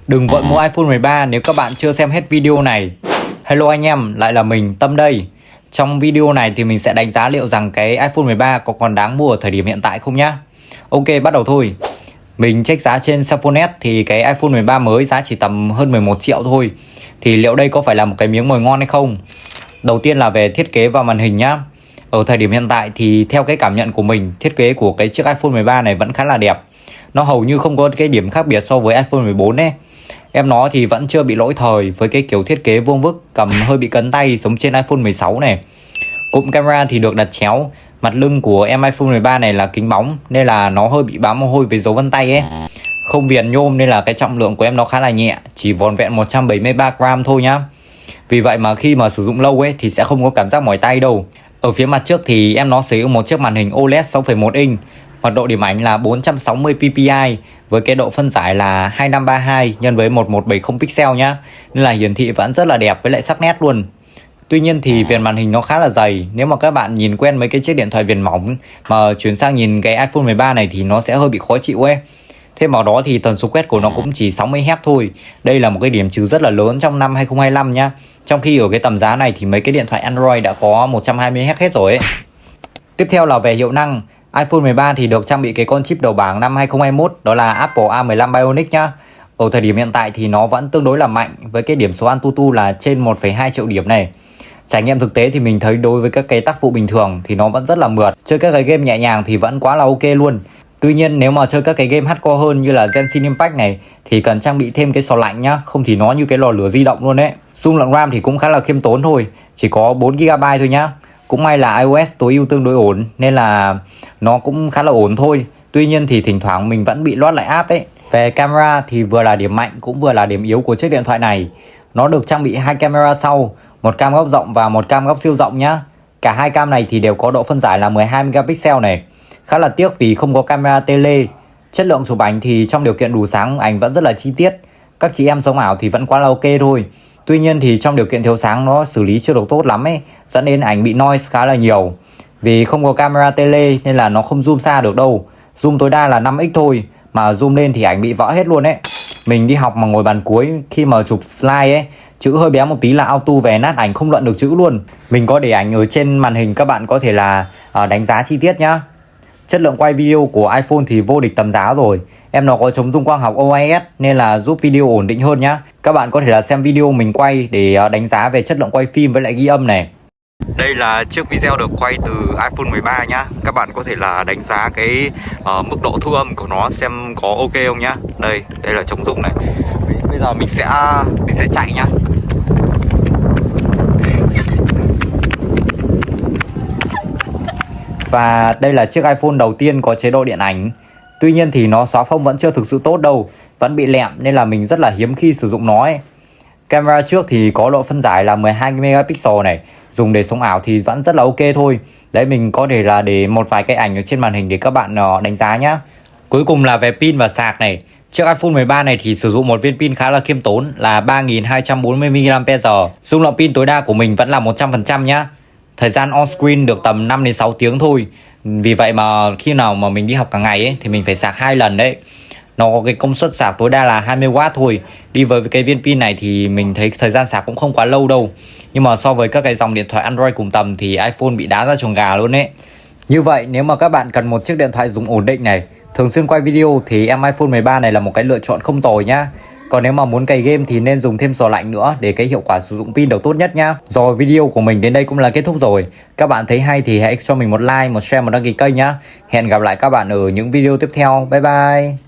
Đừng vội mua iPhone 13 nếu các bạn chưa xem hết video này. Hello anh em, lại là mình Tâm đây. Trong video này thì mình sẽ đánh giá liệu rằng cái iPhone 13 có còn đáng mua ở thời điểm hiện tại không nhá. Ok, bắt đầu thôi. Mình check giá trên Cellphone.net thì cái iPhone 13 mới giá chỉ tầm hơn 11 triệu thôi. Thì liệu đây có phải là một cái miếng mồi ngon hay không? Đầu tiên là về thiết kế và màn hình nhá. Ở thời điểm hiện tại thì theo cái cảm nhận của mình, thiết kế của cái chiếc iPhone 13 này vẫn khá là đẹp. Nó hầu như không có cái điểm khác biệt so với iPhone 14 ấy. Em nó thì vẫn chưa bị lỗi thời với cái kiểu thiết kế vuông vức, cầm hơi bị cấn tay giống trên iPhone 16 này. Cụm camera thì được đặt chéo. Mặt lưng của em iPhone 13 này là kính bóng nên là nó hơi bị bám mồ hôi với dấu vân tay ấy. Không viền nhôm nên là cái trọng lượng của em nó khá là nhẹ, chỉ vỏn vẹn 173 gram thôi nhá. Vì vậy mà khi mà sử dụng lâu ấy thì sẽ không có cảm giác mỏi tay đâu. Ở phía mặt trước thì em nó sở hữu một chiếc màn hình OLED 6,1 inch, mật độ điểm ảnh là 460 ppi với cái độ phân giải là 2532 x với 1170 pixel nhá. Nên là hiển thị vẫn rất là đẹp với lại sắc nét luôn. Tuy nhiên thì viền màn hình nó khá là dày. Nếu mà các bạn nhìn quen mấy cái chiếc điện thoại viền mỏng mà chuyển sang nhìn cái iPhone 13 này thì nó sẽ hơi bị khó chịu ấy. Thêm vào đó thì tần số quét của nó cũng chỉ 60Hz thôi. Đây là một cái điểm trừ rất là lớn trong năm 2025 nhá. Trong khi ở cái tầm giá này thì mấy cái điện thoại Android đã có 120Hz hết rồi ấy. Tiếp theo là về hiệu năng. iPhone 13 thì được trang bị cái con chip đầu bảng năm 2021, đó là Apple A15 Bionic nhá. Ở thời điểm hiện tại thì nó vẫn tương đối là mạnh với cái điểm số Antutu là trên 1,2 triệu điểm này. Trải nghiệm thực tế thì mình thấy đối với các cái tác vụ bình thường thì nó vẫn rất là mượt. Chơi các cái game nhẹ nhàng thì vẫn quá là ok luôn. Tuy nhiên nếu mà chơi các cái game hardcore hơn như là Genshin Impact này thì cần trang bị thêm cái sò lạnh nhá, không thì nó như cái lò lửa di động luôn đấy. Dung lượng RAM thì cũng khá là khiêm tốn thôi, chỉ có 4GB thôi nhá. Cũng may là iOS tối ưu tương đối ổn nên là nó cũng khá là ổn thôi. Tuy nhiên thì thỉnh thoảng mình vẫn bị loát lại app ấy. Về camera thì vừa là điểm mạnh cũng vừa là điểm yếu của chiếc điện thoại này. Nó được trang bị hai camera sau, một cam góc rộng và một cam góc siêu rộng nhá. Cả hai cam này thì đều có độ phân giải là 12 megapixel này. Khá là tiếc vì không có camera tele. Chất lượng chụp ảnh thì trong điều kiện đủ sáng ảnh vẫn rất là chi tiết. Các chị em sống ảo thì vẫn quá là ok thôi. Tuy nhiên thì trong điều kiện thiếu sáng nó xử lý chưa được tốt lắm ấy, dẫn đến ảnh bị noise khá là nhiều. Vì không có camera tele nên là nó không zoom xa được đâu. Zoom tối đa là 5x thôi, mà zoom lên thì ảnh bị vỡ hết luôn ấy. Mình đi học mà ngồi bàn cuối, khi mà chụp slide ấy, chữ hơi bé một tí là auto về nát ảnh không luận được chữ luôn. Mình có để ảnh ở trên màn hình, các bạn có thể là đánh giá chi tiết nhá. Chất lượng quay video của iPhone thì vô địch tầm giá rồi. Em nó có chống rung quang học OIS nên là giúp video ổn định hơn nhá. Các bạn có thể là xem video mình quay để đánh giá về chất lượng quay phim với lại ghi âm này. Đây là chiếc video được quay từ iPhone 13 nhá. Các bạn có thể là đánh giá cái mức độ thu âm của nó xem có ok không nhá. Đây là chống rung này. Bây giờ mình sẽ chạy nhá. Và đây là chiếc iPhone đầu tiên có chế độ điện ảnh. Tuy nhiên thì nó xóa phông vẫn chưa thực sự tốt đâu, vẫn bị lẹm nên là mình rất là hiếm khi sử dụng nó ấy. Camera trước thì có độ phân giải là 12 megapixel này, dùng để sống ảo thì vẫn rất là ok thôi. Đấy, mình có thể là để một vài cái ảnh ở trên màn hình để các bạn đánh giá nhá. Cuối cùng là về pin và sạc này. Chiếc iPhone 13 này thì sử dụng một viên pin khá là khiêm tốn là 3240 mAh. Dung lượng pin tối đa của mình vẫn là 100% nhá. Thời gian on screen được tầm 5 đến 6 tiếng thôi. Vì vậy mà khi nào mà mình đi học cả ngày ấy thì mình phải sạc 2 lần đấy. Nó có cái công suất sạc tối đa là 20W thôi. Đi với cái viên pin này thì mình thấy thời gian sạc cũng không quá lâu đâu. Nhưng mà so với các cái dòng điện thoại Android cùng tầm thì iPhone bị đá ra chuồng gà luôn ấy. Như vậy nếu mà các bạn cần một chiếc điện thoại dùng ổn định này, thường xuyên quay video thì em iPhone 13 này là một cái lựa chọn không tồi nhá. Còn nếu mà muốn cày game thì nên dùng thêm sò lạnh nữa để cái hiệu quả sử dụng pin được tốt nhất nhá. Rồi, video của mình đến đây cũng là kết thúc rồi. Các bạn thấy hay thì hãy cho mình một like, một share, một đăng ký kênh nhá. Hẹn gặp lại các bạn ở những video tiếp theo. Bye bye.